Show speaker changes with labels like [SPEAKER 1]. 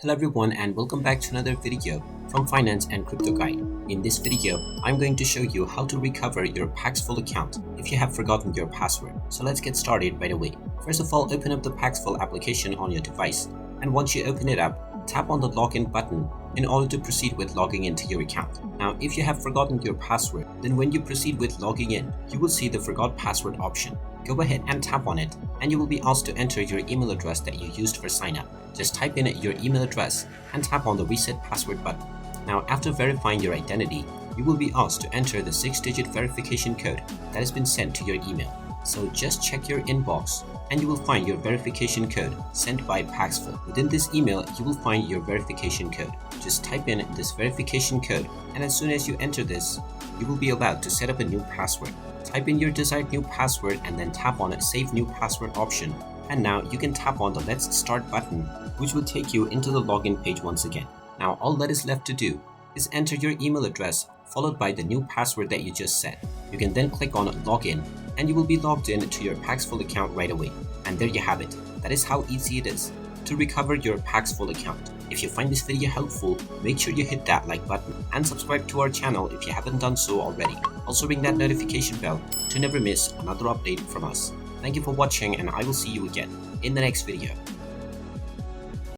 [SPEAKER 1] Hello everyone and welcome back to another video from Finance and Crypto Guide. In this video, I'm going to show you how to recover your Paxful account if you have forgotten your password. So let's get started right away. First of all, open up the Paxful application on your device, and once you open it up, tap on the login button in order to proceed with logging into your account. Now, if you have forgotten your password, then when you proceed with logging in, you will see the forgot password option. Go ahead and tap on it, and you will be asked to enter your email address that you used for sign up. Just type in your email address and tap on the reset password button. Now, after verifying your identity, you will be asked to enter the 6-digit verification code that has been sent to your email. So just check your inbox and you will find your verification code sent by Paxful. Within this email, you will find your verification code. Just type in this verification code, and as soon as you enter this, you will be allowed to set up a new password. Type in your desired new password and then tap on a Save New Password option. And now you can tap on the Let's Start button, which will take you into the login page once again. Now all that is left to do is enter your email address followed by the new password that you just set. You can then click on Login and you will be logged in to your Paxful account right away. And there you have it. That is how easy it is to recover your Paxful account. If you find this video helpful, make sure you hit that like button and subscribe to our channel if you haven't done so already. Also ring that notification bell to never miss another update from us. Thank you for watching, and I will see you again in the next video.